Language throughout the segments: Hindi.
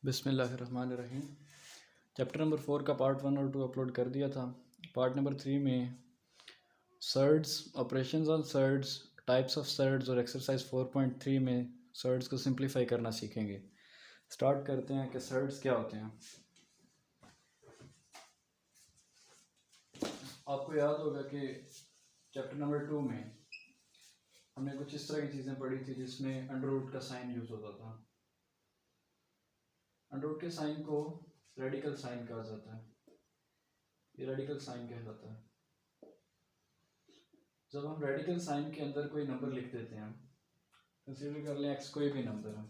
बिस्मिल्लाहिर्रहमानिर्रहीम। चैप्टर नंबर 4 का पार्ट 1 और 2 अपलोड कर दिया था। पार्ट नंबर 3 में surds, operations on surds, types of surds और एक्सरसाइज 4.3 में सर्ड्स को सिंप्लीफाई करना सीखेंगे। स्टार्ट करते हैं कि सर्ड्स क्या होते हैं। आपको याद होगा कि चैप्टर नंबर 2 में हमने कुछ इस तरह की चीज़ें पढ़ी थी जिसमें अंडर रूट का साइन यूज़ होता था। अंडर रूट के साइन को रेडिकल साइन कहा जाता है। ये रेडिकल साइन कहलाता है। जब हम रेडिकल साइन के अंदर कोई नंबर लिख देते हैं, कंसीडर कर लें एक्स कोई भी नंबर है,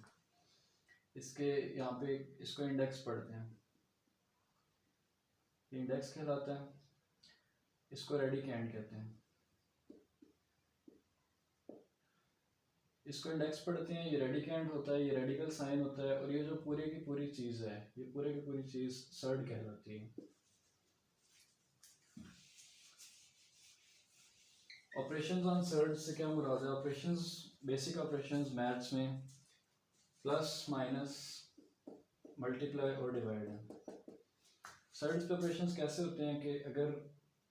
इसके यहाँ पे इसको इंडेक्स पढ़ते हैं, ये इंडेक्स कहलाता है, इसको रेडिकेंड कहते हैं। इसको इंडेक्स पढ़ते हैं, ये रेडिकेंड होता है, ये रेडिकल साइन होता है, और ये जो पूरी की पूरी चीज़ है, ये पूरी की पूरी चीज़ सर्ड कहलाती है। ऑपरेशंस ऑन सर्ड से क्या मुराद है? ऑपरेशंस, बेसिक ऑपरेशंस मैथ्स में प्लस, माइनस, मल्टीप्लाई और डिवाइड है। सर्ड्स पे ऑपरेशंस कैसे होते हैं कि अगर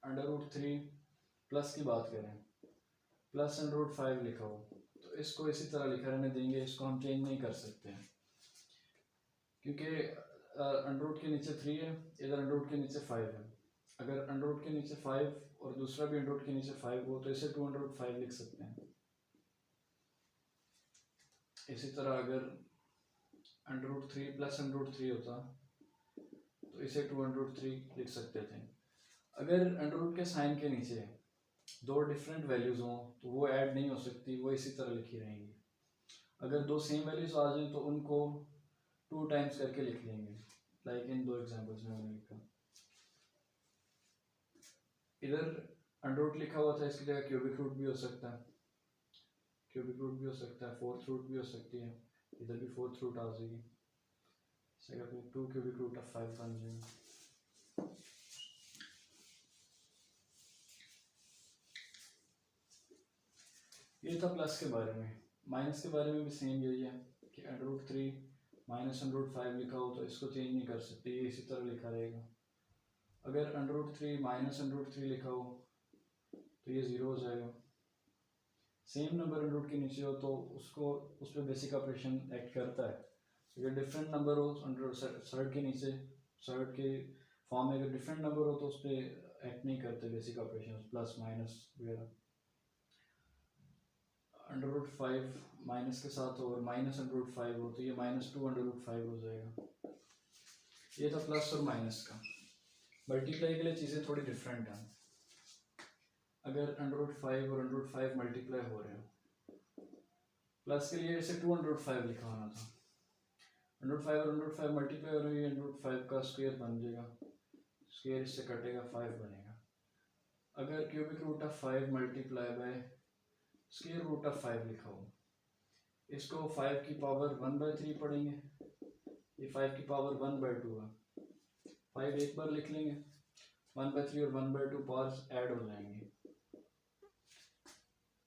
अंडर रूट 3 प्लस की बात करें, प्लस अंडर रूट 5 लिखा हो तो इसको इसी तरह लिखा रहने देंगे, इसको हम चेंज नहीं कर सकते हैं क्योंकि अंडर रूट के नीचे 3 है, इधर अंडर रूट के नीचे 5 है। अगर अंडर रूट के नीचे 5 और दूसरा भी अंडर रूट के नीचे 5 हो तो इसे 2 अंडर रूट 5 लिख सकते हैं। इसी तरह अगर under root 3 plus under root 3 होता तो इसे 2 अंडर रूट 3 लिख सकते थे। अगर अंडर रूट के साइन के नीचे दो डिफरेंट वैल्यूज हों तो वो ऐड नहीं हो सकती, वो इसी तरह लिखी रहेंगी। अगर दो सेम वैल्यूज आ जाएं तो उनको 2 टाइम्स करके लिख लेंगे, लाइक इन दो एग्जांपल्स में मैंने लिखा। इधर अंडर रूट लिखा हुआ था, इसकी जगह क्यूबिक रूट भी हो सकता है, क्यूबिक रूट भी हो सकता है, फोर्थ रूट भी हो सकती है, इधर भी फोर्थ रूट आ जाएगी, जगह पे 2 क्यूबिक रूट ऑफ 5 बन जाएगी। ये था प्लस के बारे में। माइनस के बारे में भी सेम यही है कि under root 3 minus under root 5 लिखा हो तो इसको चेंज नहीं कर सकते, ये इसी तरह लिखा रहेगा। अगर under root 3 minus under root 3 लिखा हो तो ये 0 हो जाएगा। सेम नंबर अंडर रूट के नीचे हो तो उसको उस पर बेसिक ऑपरेशन एक्ट करता है। अगर डिफरेंट नंबर हो अंडर सर्ड के नीचे, सर्ड के फॉर्म में अगर डिफरेंट नंबर हो तो उस पर एक्ट नहीं करते बेसिक ऑपरेशन, प्लस माइनस वगैरह। अंडर रूट 5 माइनस के साथ हो और माइनस अंडर रूट 5 हो तो ये -2 अंडर रूट 5 हो जाएगा। ये था प्लस और माइनस का। मल्टीप्लाई के लिए चीज़ें थोड़ी डिफरेंट हैं। अगर अंडर रूट 5 और अंडर रूट 5 मल्टीप्लाई हो रहे हैं, प्लस के लिए इसे 2 अंडर रूट 5 लिखा होना था। अंडर रूट 5 और अंडर रूट 5 मल्टीप्लाई हो रही है, अंडर रूट 5 का स्क्वायर बन जाएगा, स्क्वायर इससे कटेगा 5 बनेगा। अगर cubic root of 5 multiply by square root of 5 लिखा हो, इसको 5 की पावर 1/3 पढ़ेंगे, ये 5 की पावर 1/2 है। 5 एक बार लिख लेंगे, 1/3 और 1/2 पावर्स ऐड हो जाएंगे।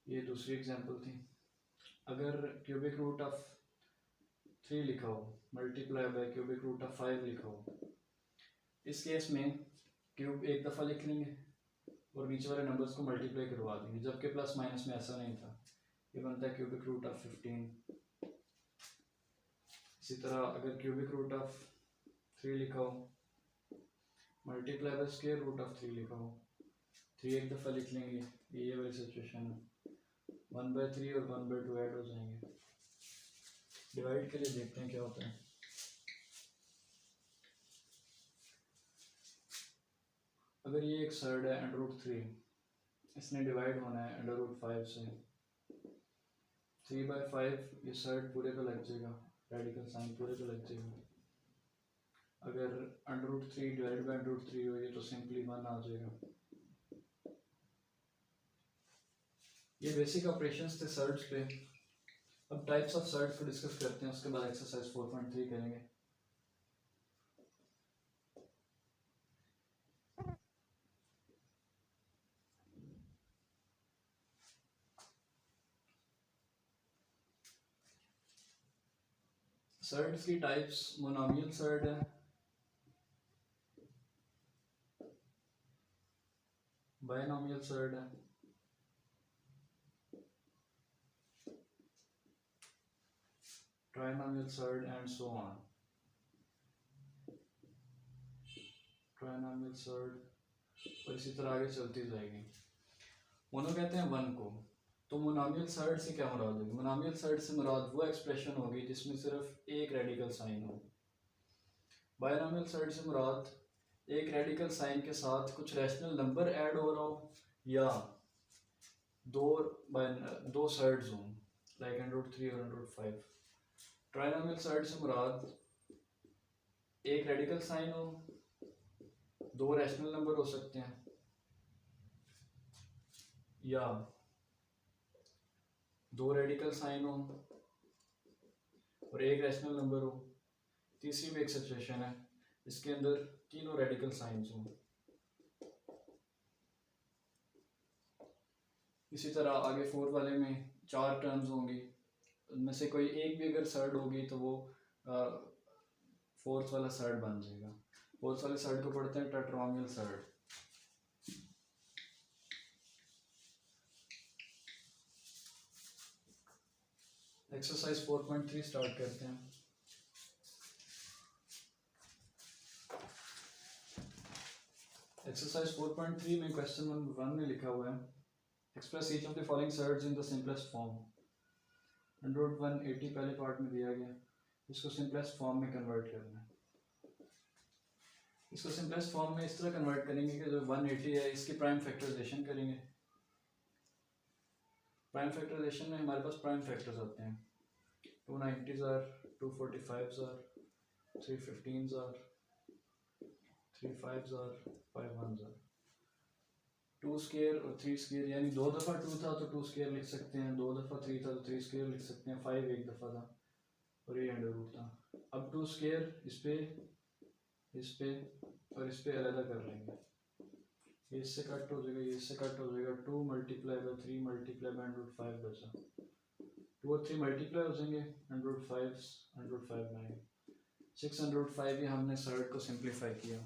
ये दूसरी एग्जांपल थी। अगर क्यूबिक रूट ऑफ 3 लिखा हो multiply by cubic root of 5 लिखा हो, इस केस में क्यूब एक दफ़ा लिख लेंगे और नीचे वाले नंबर्स को मल्टीप्लाई करवा देंगे, जबकि प्लस माइनस में ऐसा नहीं था। ये बनता है क्यूबिक रूट ऑफ 15। इसी तरह अगर क्यूबिक रूट ऑफ 3 लिखा हो multiply by square root of 3 लिखा हो, 3 एक दफ़ा लिख लेंगे, ये वाली सिचुएशन है, 1/3 और 1/2 ऐड हो जाएंगे। डिवाइड के लिए देखते हैं क्या होता है। अगर ये एक सर्ड है अंडर रूट 3, इसने डिवाइड होना है अंडर रूट 5 से, 3/5 ये सर्ड पूरे पे लग जाएगा, रेडिकल साइन पूरे पे लग जाएगा। अगर under root 3 divide by under root 3 हो ये तो सिंपली 1 आ जाएगा। ये बेसिक ऑपरेशंस थे सर्ड्स पे। अब टाइप्स ऑफ सर्ड्स को डिस्कस करते हैं, उसके बाद एक्सरसाइज 4.3 करेंगे। सर्ड्स की टाइप्स मोनोमियल सर्ड है, बायनोमियल सर्ड है, trinomial surd and so on. Trinomial surd और इसी तरह आगे चलती जाएगी। मोनो कहते हैं वन को, तो मोनोमियल सर्ड से क्या मुराद होगी? मोनोमियल सर्ड से मुराद वो एक्सप्रेशन होगी जिसमें सिर्फ एक रेडिकल साइन हो। बायनोमियल सर्ड से मुराद एक रेडिकल साइन के साथ कुछ रैशनल नंबर ऐड हो रहा हो या दो सर्ड्स हों, लाइक √3 और √5। ट्राइनोमियल सर्ड से मुराद एक रेडिकल साइन हो, दो रैशनल नंबर हो सकते हैं, या दो रेडिकल साइन हो और एक रैशनल नंबर हो। तीसरी भी एक सिचुएशन है इसके अंदर तीनों रेडिकल साइंस हों। इसी तरह आगे 4 वाले में 4 टर्म्स होंगी, उनमें से कोई एक भी अगर सर्ड होगी तो वो फोर्थ वाला सर्ड बन जाएगा। फोर्थ वाले सर्ड को पढ़ते हैं टेट्रामियल सर्ड। एक्सरसाइज 4.3 स्टार्ट करते हैं। एक्सरसाइज 4.3 में क्वेश्चन नंबर 1 में लिखा हुआ है express each of the following surds in the simplest form. √180 पहले पार्ट में दिया गया, इसको सिंपलेस्ट फॉर्म में कन्वर्ट करना है। इसको सिंपलेस्ट फॉर्म में इस तरह कन्वर्ट करेंगे कि जो 180 है इसकी प्राइम फैक्टराइजेशन करेंगे। प्राइम फैक्टराइजेशन में हमारे पास प्राइम फैक्टर्स होते हैं 290s are, 245s are, 315s are, 35s are, 51s are. 2 square और 3 स्क्वायर, यानी 2 दफ़ा 2 था तो 2 स्क्वायर लिख सकते हैं, 2 दफ़ा 3 था तो 3 स्क्वायर लिख सकते हैं, 5 एक दफ़ा था और ये अंडर रूट था। अब 2 स्क्वायर इस पे और इस पे अलग कर लेंगे, ये इससे कट हो जाएगा, ये इससे कट हो जाएगा। 2 मल्टीप्लाई बाई 3 मल्टीप्लाई बाई √5 बचा, 2 और 3 मल्टीप्लाई हो जाएंगे, √5 9, 605। ये हमने सर्ड को सिंप्लीफाई किया।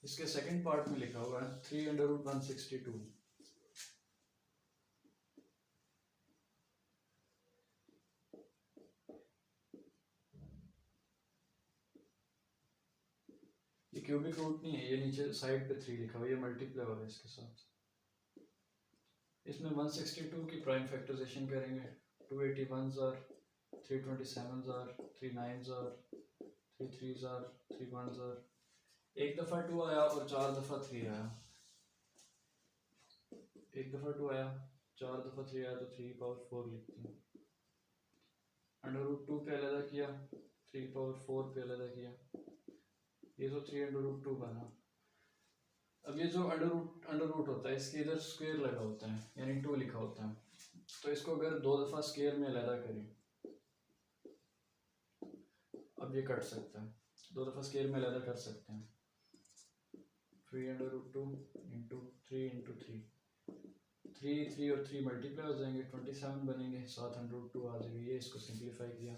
इसके सेकंड पार्ट में लिखा हुआ है 3√162। ये क्यूबिक रूट नहीं है, ये नीचे साइड पे 3 लिखा हुआ है, ये मल्टीप्लाई होगा इसके साथ। इसमें 162 की प्राइम फैक्टराइजेशन करेंगे। 281s are, 327s are, 39s are, 33s are, 31s are. एक दफ़ा 2 आया और 4 दफ़ा 3 आया, एक दफ़ा 2 आया 4 दफ़ा 3 आया तो 3 पावर 4 लिखते हैं। √2 पे अलग किया, 3 पावर 4 पे अलग किया, ये तो 3 √2 बना। अब ये जो अंडर रूट होता है इसके इधर स्क्वायर लगा होता है, यानी 2 लिखा होता है, तो इसको अगर 2 दफ़ा स्क्वायर में अलग करें, अब ये कट सकता है, 2 दफ़ा स्क्वायर में अलग कर सकते हैं। 3 √2 × 3 3 और 3 मल्टीप्लाई हो जाएंगे, 27 बनेंगे, साथ √2 आ जाएगी। ये इसको सिंप्लीफाई किया।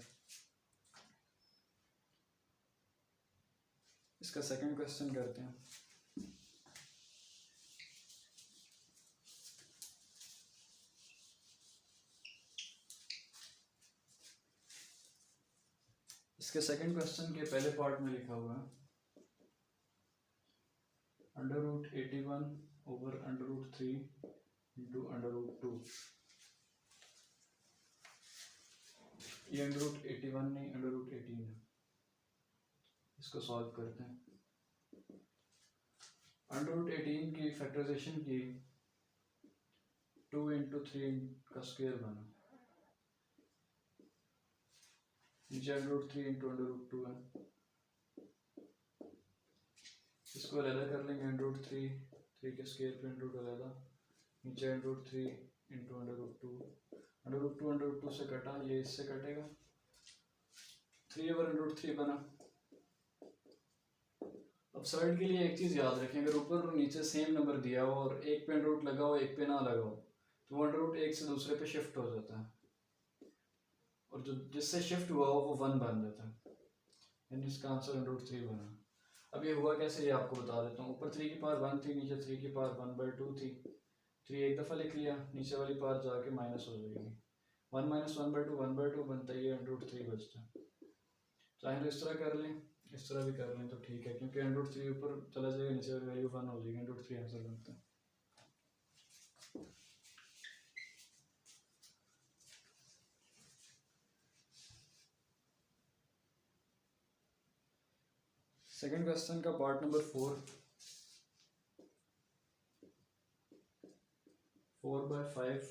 इसका सेकंड क्वेश्चन करते हैं। इसके सेकंड क्वेश्चन के पहले पार्ट में लिखा हुआ है √81 ओवर √3 × √2। ये √81 नहीं √18 है। इसको सॉल्व करते हैं। √18 की फैक्टराइजेशन की 2 × 3 का स्क्वायर बना, नीचे √3 × √2 है, इसको अलग कर लेंगे। √3 के स्क्वायर पे √ अलग, नीचे √3 × √2 √2 से कटा, ये इससे कटेगा, 3/√3 बना। अब सर्ड के लिए एक चीज़ याद रखें, अगर ऊपर और नीचे सेम नंबर दिया हो और एक पे √ लगा हो एक पे ना लगा हो तो वो √1 से दूसरे पे शिफ्ट हो जाता है, और जो जिससे शिफ्ट हुआ हो वो 1 बन जाता है, यानी इसका आंसर √3 बना। अब ये हुआ कैसे ये आपको बता देता हूँ। ऊपर 3 की पावर 1 थी, नीचे 3 की पावर 1/2 थी। 3 एक दफ़ा लिख लिया, नीचे वाली पावर जाके माइनस हो जाएगी। 1 - 1/2 1/2 बनता है, ये √3 बचता है। चाहे तो इस तरह कर लें, इस तरह भी कर लें तो ठीक है, क्योंकि √3 ऊपर चला जाएगा, नीचे वाली वैल्यू 1 हो जाएगी, √3 आंसर बनता है। सेकंड क्वेश्चन का part number 4, 4/5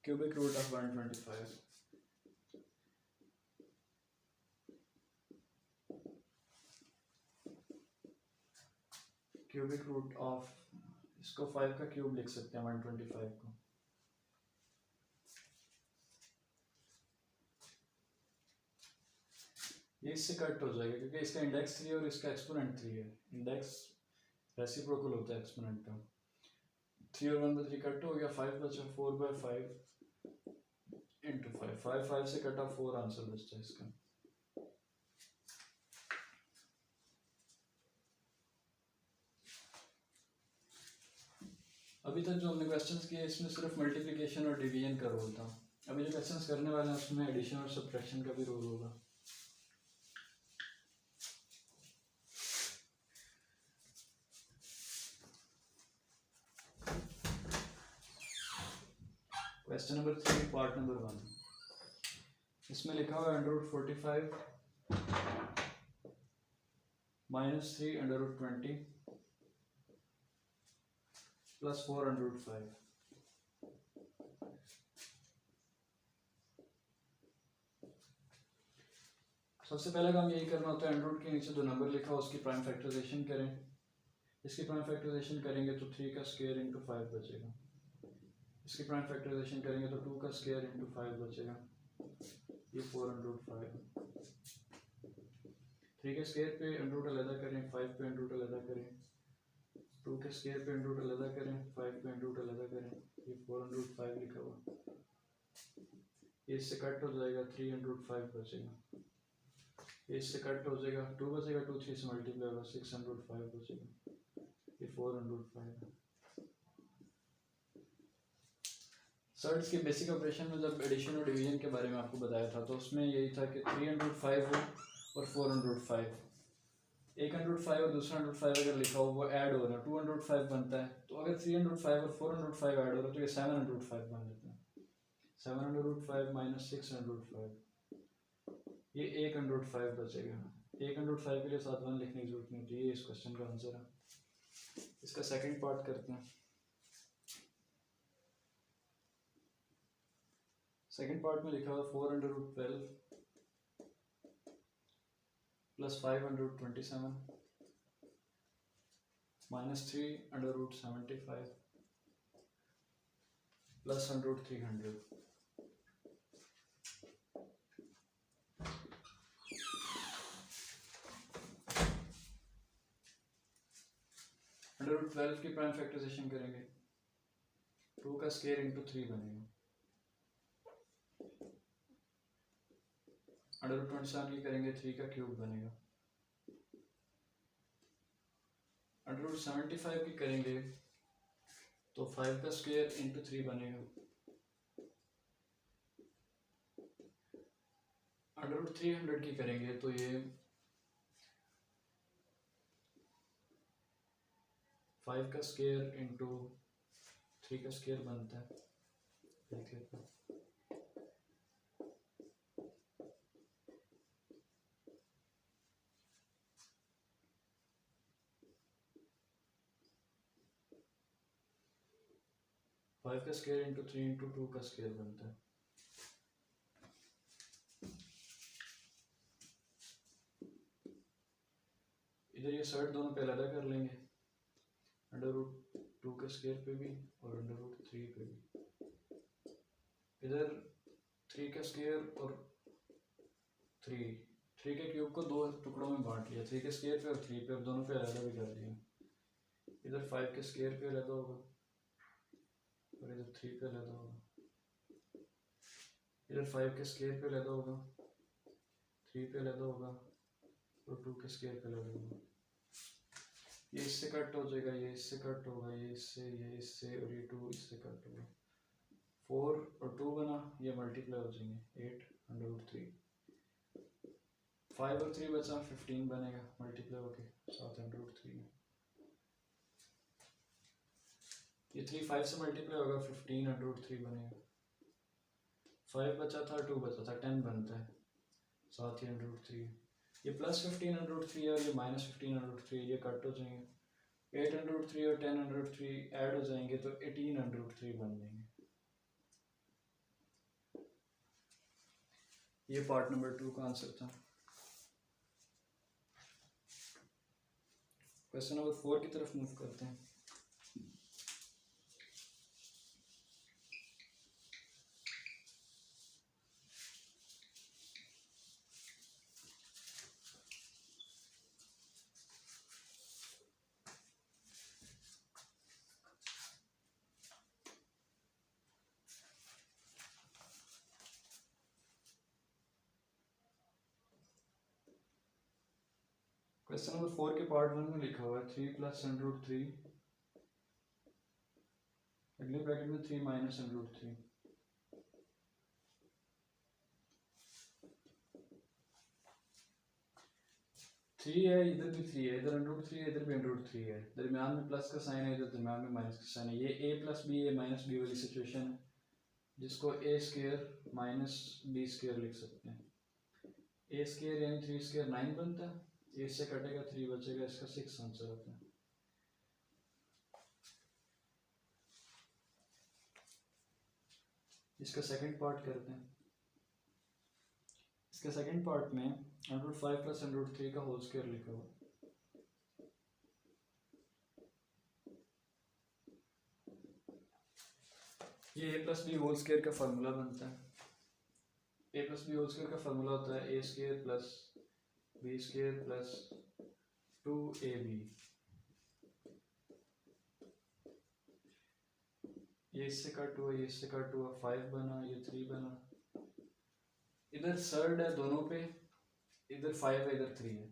cubic root of 125। Cubic root of, इसको 5 का क्यूब लिख सकते हैं 125 को। ये इससे कट हो जाएगा क्योंकि इसका इंडेक्स 3 है और इसका एक्सपोनेंट 3 है। इंडेक्स रेसिप्रोकल होता है एक्सपोनेंट का। 3 और 1/3 कट हो गया, 5 बचा। 4/5 × 5, 5 से कटा 4 आंसर बचता है इसका। अभी तक जो हमने क्वेश्चंस किए इसमें सिर्फ मल्टीप्लिकेशन और डिवीजन का रोल था। अभी जो क्वेश्चंस करने वाले हैं उसमें एडिशन और सब्ट्रैक्शन का भी रोल होगा। क्वेश्चन नंबर 3 पार्ट नंबर 1, इसमें लिखा हुआ है √45 -3 √20 + 4 √5। सबसे पहले काम यही करना होता है, √ के नीचे जो नंबर लिखा हो उसकी प्राइम फैक्टराइजेशन करें। इसकी प्राइम फैक्टराइजेशन करेंगे तो 3 का स्क्वायर × 5 बचेगा। इसकी प्राइम फैक्टराइजेशन करेंगे तो 2 का स्क्वायर × 5 बचेगा, ये 4 √5। 3 के स्क्वायर पे √ अलग करें, 5 पे √ अलग करें, 2 के स्क्वायर पे √ अलग करें, 5 पे √ अलग करें, ये 4 √5 लिखा हुआ। ये इससे कट हो जाएगा, 3 √5 बचेगा। ये इससे कट हो जाएगा, 2 बचेगा, 2 3 से मल्टीप्लाई होगा, 6 √5 बचेगा, ये 4 √5 है। सर्ट्स के बेसिक ऑपरेशन में जब एडिशन और डिवीजन के बारे में आपको बताया था तो उसमें यही था कि 3 √5 हो और 4 √5, एक 105 और दूसरा 105 अगर लिखा हो वो ऐड हो रहा है, 2 105 बनता है। तो अगर 3 105 और 4 105 ऐड हो रहा है तो ये 7 105 बन जाता है। 7 105 - 6 105, ये 1 105 बचेगा। 1 105 के लिए साथ 1 लिखने की जरूरत नहीं होती। ये इस क्वेश्चन का आंसर है। इसका सेकंड पार्ट करते हैं। सेकंड पार्ट में लिखा हुआ 4 √12 + 5 √27 -3 √75 + 300। √12 की प्राइम फैक्टराइजेशन करेंगे, 2 का स्क्वायर × 3 बनेगा। √27 की करेंगे, 3 का क्यूब बनेगा। √75 की करेंगे तो 5 का स्क्वायर × 3 बनेगा। √300 की करेंगे तो ये 5 का स्क्वायर × 3 का स्क्वायर बनता है। देख लेते हैं। फाइव का स्क्वायर × 3 × 2 का स्क्वायर बनता है। इधर ये सर्ट दोनों पे अलग कर लेंगे, √2 के स्क्वायर पे भी और √3 पे भी। इधर 3 का स्क्वायर और 3 के क्यूब को 2 टुकड़ों में बांट लिया, 3 के स्क्वायर पे और 3 पे, अब दोनों पे अलग भी कर दिया। इधर 5 के स्क्वायर पे अलग होगा और इधर 3 पे अलग होगा। इधर 5 के स्केयर पे लगा होगा, 3 पे लगा होगा और 2 के स्केयर पे लगा होगा। ये इससे कट हो जाएगा, ये इससे कट होगा, ये इससे और ये 2 इससे कट होगा। 4 और 2 बना, ये मल्टीप्लाई हो जाएंगे 8√3। 5 और 3 बचा, 15 बनेगा मल्टीप्लाई होके 7√3 में। ये 3 5 से मल्टीप्लाई होगा, 15√3 बनेगा। 5 बचा था, 2 बचा था, 10 बनता है, 7√3। ये प्लस 15√3 है और ये माइनस 15√3, ये कट हो जाएंगे। 8√3 और 10√3 ऐड हो जाएंगे तो 18√3 बन जाएंगे। ये पार्ट नंबर 2 का आंसर था। क्वेश्चन नंबर 4 की तरफ मूव करते हैं। क्वेश्चन नंबर 4 के पार्ट 1 में लिखा हुआ है 3 + √3, अगले ब्रैकेट में 3 - √3। थ्री है, इधर भी 3 है, इधर √3 है, इधर भी √3 है, दरमियान में प्लस का साइन है, इधर दरमियान में माइनस का साइन है। ये a + b a - b वाली सिचुएशन है, जिसको a² - b² लिख सकते हैं। a² यानी 3² 9 बनता है, इससे कटेगा 3 बचेगा, इसका 6 आंसर होता है। इसका सेकंड पार्ट करते हैं। इसके सेकंड पार्ट में √5 + √3 का होल स्क्वायर लिखा हुआ। ये a + b होल स्क्वायर का फार्मूला बनता है। a + b होल स्क्वायर का फार्मूला होता है a² + b² + 2ab। ये इससे कट हुआ, ये इससे कट हुआ, 5 बना, ये 3 बना। इधर सर्ड है दोनों पे, इधर 5 है, इधर 3 है।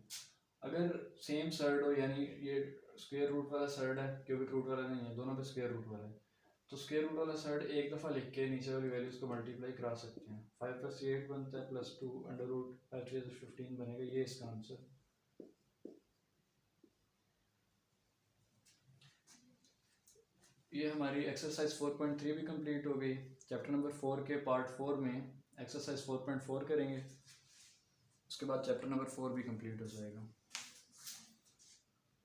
अगर सेम सर्ड हो, यानी ये स्क्वायर रूट वाला सर्ड है, क्यूबिक रूट वाला नहीं है, दोनों पे स्क्वायर रूट वाला है, तो स्क्वायर रूट वाला सर्ड एक दफ़ा लिख के नीचे वाली वैल्यूज को मल्टीप्लाई करा सकते हैं। 5 + 8 बनता है, +2 √5 15 बनेगा। ये इसका आंसर। ये हमारी एक्सरसाइज 4.3 भी कंप्लीट हो गई। चैप्टर नंबर 4 के पार्ट 4 में एक्सरसाइज 4.4 करेंगे, उसके बाद चैप्टर नंबर 4 भी कंप्लीट हो जाएगा।